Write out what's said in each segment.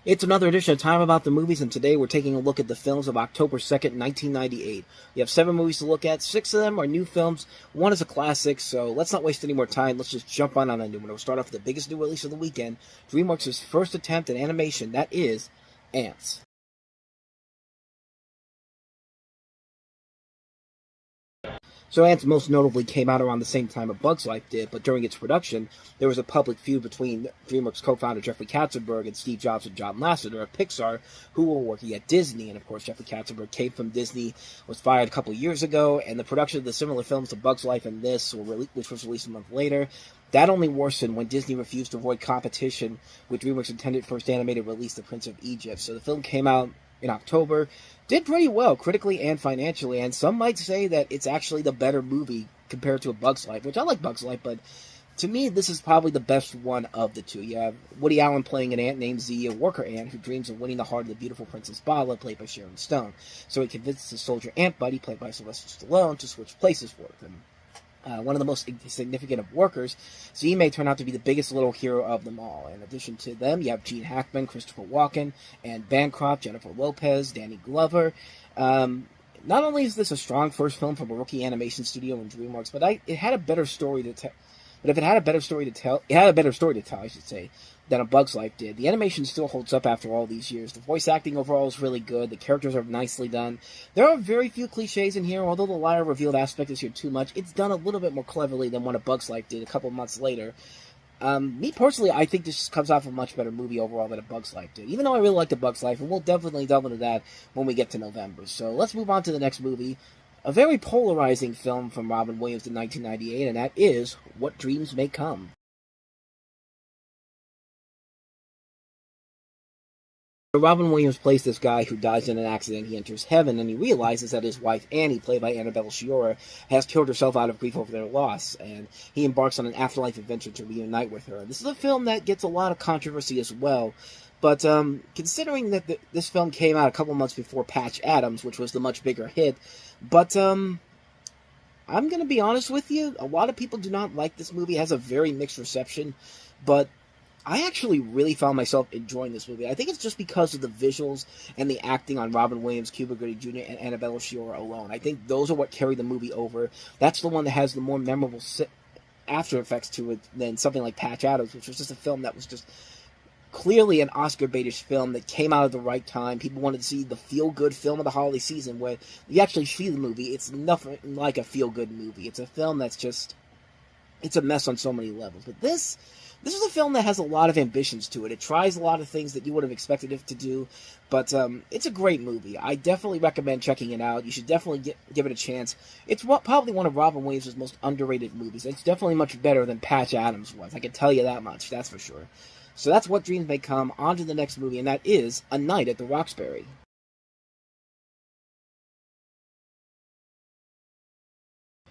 It's another edition of Time About the Movies, and today we're taking a look at the films of October 2nd, 1998. We have 7 movies to look at. 6 of them are new films. 1 is a classic, so let's not waste any more time. Let's just jump on a new one. We'll start off with the biggest new release of the weekend, DreamWorks' first attempt at animation. That is Ants. So Ants most notably came out around the same time A Bug's Life did, but during its production, there was a public feud between DreamWorks co-founder Jeffrey Katzenberg and Steve Jobs and John Lasseter of Pixar, who were working at Disney. And of course, Jeffrey Katzenberg came from Disney, was fired a couple years ago, and the production of the similar films A Bug's Life and this, which was released a month later, that only worsened when Disney refused to avoid competition with DreamWorks' intended first animated release, The Prince of Egypt. So the film came out in October, did pretty well critically and financially, and some might say that it's actually the better movie compared to A Bug's Life, which I like Bug's Life, but to me, this is probably the best one of the two. You have Woody Allen playing an ant named Z, a worker ant who dreams of winning the heart of the beautiful Princess Bala, played by Sharon Stone. So he convinces his soldier ant buddy, played by Sylvester Stallone, to switch places with him. One of the most significant of workers, so he may turn out to be the biggest little hero of them all. In addition to them, you have Gene Hackman, Christopher Walken, and Bancroft, Jennifer Lopez, Danny Glover. Not only is this a strong first film from a rookie animation studio in DreamWorks, but it had a better story to tell. But if it had a better story to tell, I should say, than A Bug's Life did. The animation still holds up after all these years. The voice acting overall is really good. The characters are nicely done. There are very few cliches in here, although the liar revealed aspect is here too much. It's done a little bit more cleverly than what A Bug's Life did a couple months later. Me personally, I think this comes off a much better movie overall than A Bug's Life did, even though I really liked A Bug's Life, and we'll definitely delve into that when we get to November. So let's move on to the next movie. A very polarizing film from Robin Williams in 1998, and that is What Dreams May Come. Robin Williams plays this guy who dies in an accident. He enters heaven, and he realizes that his wife, Annie, played by Annabelle Sciorra, has killed herself out of grief over their loss, and he embarks on an afterlife adventure to reunite with her. This is a film that gets a lot of controversy as well, but considering that this film came out a couple months before Patch Adams, which was the much bigger hit, but I'm going to be honest with you, a lot of people do not like this movie. It has a very mixed reception, but I actually really found myself enjoying this movie. I think it's just because of the visuals and the acting on Robin Williams, Cuba Gooding Jr., and Annabelle Sciorra alone. I think those are what carry the movie over. That's the one that has the more memorable after effects to it than something like Patch Adams, which was just a film that was just clearly an Oscar-baitish film that came out at the right time. People wanted to see the feel-good film of the holiday season, where you actually see the movie. It's nothing like a feel-good movie. It's a film that's just, it's a mess on so many levels. But this is a film that has a lot of ambitions to it. It tries a lot of things that you would have expected it to do, but it's a great movie. I definitely recommend checking it out. You should definitely give it a chance. It's probably one of Robin Williams' most underrated movies. It's definitely much better than Patch Adams was. I can tell you that much, that's for sure. So that's What Dreams May Come. On to the next movie, and that is A Night at the Roxbury.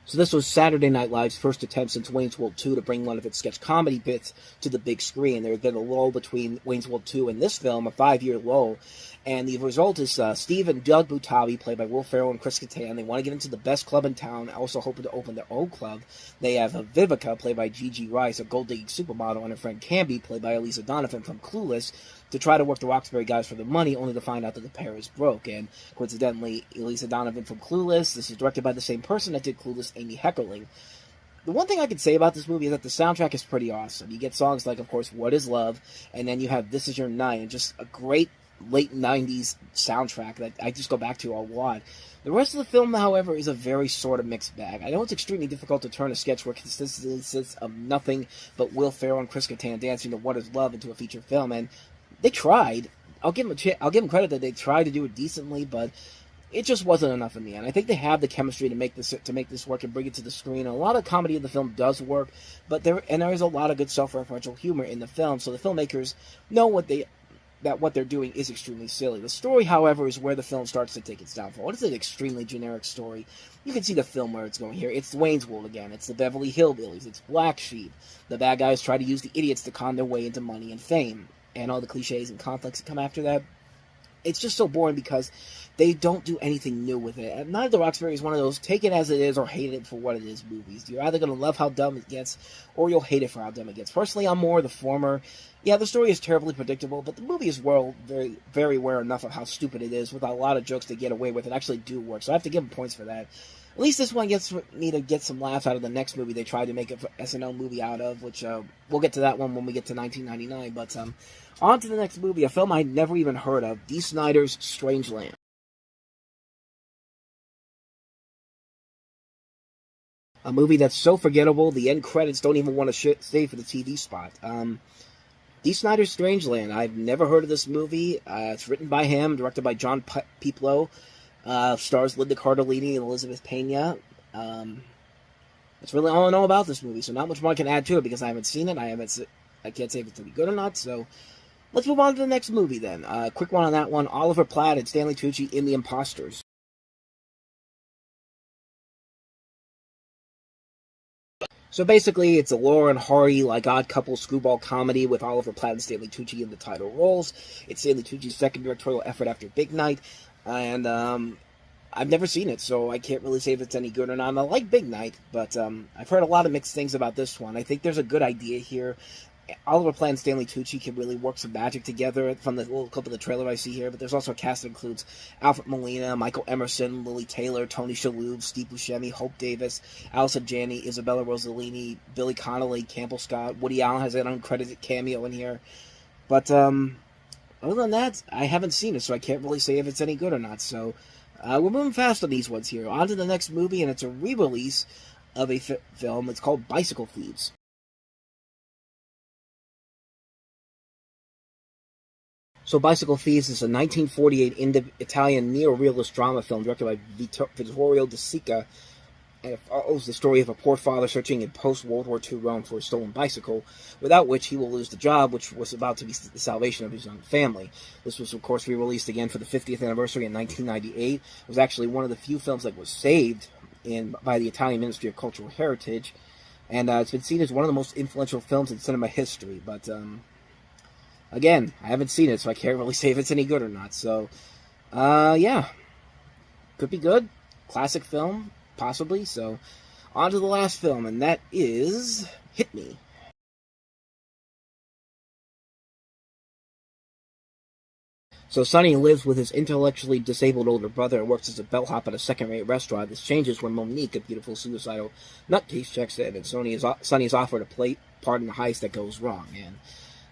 So this was Saturday Night Live's first attempt since Wayne's World 2 to bring one of its sketch comedy bits to the big screen. There had been a lull between Wayne's World 2 and this film, a 5-year lull, and the result is Steve and Doug Butabi, played by Will Ferrell and Chris Kattan. They want to get into the best club in town, also hoping to open their own club. They have Vivica, played by Gigi Rice, a gold-digging supermodel, and her friend Canby, played by Elisa Donovan from Clueless, to try to work the Roxbury guys for their money, only to find out that the pair is broke. And coincidentally, Elisa Donovan from Clueless, this is directed by the same person that did Clueless, Amy Heckerling. The one thing I can say about this movie is that the soundtrack is pretty awesome. You get songs like, of course, What Is Love, and then you have This Is Your Night, and just a great late 90s soundtrack that I just go back to a lot. The rest of the film, however, is a very sort of mixed bag. I know it's extremely difficult to turn a sketch where consistently consists of nothing but Will Ferrell and Chris Kattan dancing to What Is Love into a feature film, and they tried. I'll give them credit that they tried to do it decently, but it just wasn't enough in the end. I think they have the chemistry to make this work and bring it to the screen. And a lot of comedy in the film does work, but there is a lot of good self-referential humor in the film. So the filmmakers know what they're doing is extremely silly. The story, however, is where the film starts to take its downfall. It is an extremely generic story. You can see the film where it's going here. It's Wayne's World again. It's the Beverly Hillbillies. It's Black Sheep. The bad guys try to use the idiots to con their way into money and fame, and all the cliches and conflicts that come after that. it's just so boring because they don't do anything new with it. And Night of the Roxbury is one of those take it as it is or hate it for what it is movies. You're either going to love how dumb it gets or you'll hate it for how dumb it gets. Personally, I'm more the former. Yeah, the story is terribly predictable, but the movie is very, very aware enough of how stupid it is with a lot of jokes they get away with and actually do work. So I have to give them points for that. At least this one gets me to get some laughs out of the next movie they tried to make an SNL movie out of, which we'll get to that one when we get to 1999. But on to the next movie, a film I'd never even heard of, Dee Snider's Strangeland. A movie that's so forgettable, the end credits don't even want to stay for the TV spot. Dee Snider's Strangeland. I've never heard of this movie. It's written by him, directed by John Piplo. Stars Linda Cardellini and Elizabeth Pena. That's really all I know about this movie, so not much more I can add to it because I haven't seen it. I can't say if it's any good or not, so let's move on to the next movie then. Quick one on that one. Oliver Platt and Stanley Tucci in The Imposters. So basically, it's a Laura and Hardy, like odd couple screwball comedy with Oliver Platt and Stanley Tucci in the title roles. It's Stanley Tucci's second directorial effort after Big Night, and I've never seen it, so I can't really say if it's any good or not. I like Big Night, but I've heard a lot of mixed things about this one. I think there's a good idea here. Oliver Platt and Stanley Tucci can really work some magic together from the little clip of the trailer I see here, but there's also a cast that includes Alfred Molina, Michael Emerson, Lily Taylor, Tony Shalhoub, Steve Buscemi, Hope Davis, Allison Janney, Isabella Rossellini, Billy Connolly, Campbell Scott, Woody Allen has an uncredited cameo in here. But other than that, I haven't seen it, so I can't really say if it's any good or not. So we're moving fast on these ones here. On to the next movie, and it's a re-release of a film. It's called Bicycle Thieves. So Bicycle Thieves is a 1948 Italian neo-realist drama film directed by Vittorio De Sica, and it follows the story of a poor father searching in post-World War II Rome for a stolen bicycle, without which he will lose the job, which was about to be the salvation of his young family. This was, of course, re-released again for the 50th anniversary in 1998. It was actually one of the few films that was saved by the Italian Ministry of Cultural Heritage, and it's been seen as one of the most influential films in cinema history, but again, I haven't seen it, so I can't really say if it's any good or not. So, yeah. Could be good. Classic film, possibly. So, on to the last film, and that is Hit Me. So Sonny lives with his intellectually disabled older brother and works as a bellhop at a second-rate restaurant. This changes when Monique, a beautiful suicidal nutcase, checks in, and Sonny is offered a part in the heist that goes wrong.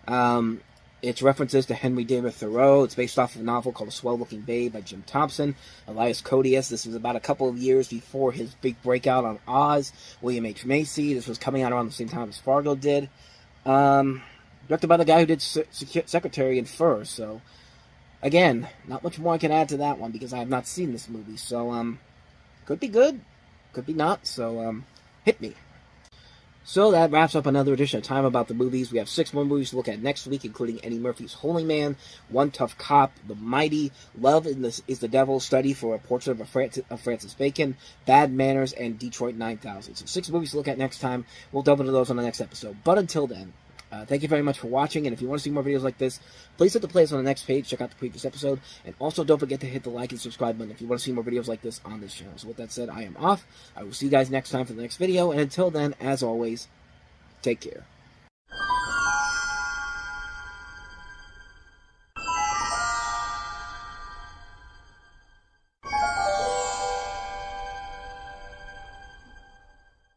And it's references to Henry David Thoreau. It's based off of a novel called A Swell-Looking Babe by Jim Thompson. Elias Koteas. This was about a couple of years before his big breakout on Oz. William H. Macy. This was coming out around the same time as Fargo did. Directed by the guy who did Secretary and Fur. So, again, not much more I can add to that one because I have not seen this movie. So, could be good, could be not. So, hit me. So that wraps up another edition of Time About the Movies. We have 6 more movies to look at next week, including Eddie Murphy's Holy Man, One Tough Cop, The Mighty, Love is the Devil's Study for a Portrait of Francis Bacon, Bad Manners, and Detroit 9000. So 6 movies to look at next time. We'll delve into those on the next episode. But until then, thank you very much for watching, and if you want to see more videos like this, please hit the playlist on the next page, check out the previous episode, and also don't forget to hit the like and subscribe button if you want to see more videos like this on this channel. So with that said, I am off. I will see you guys next time for the next video, and until then, as always, take care.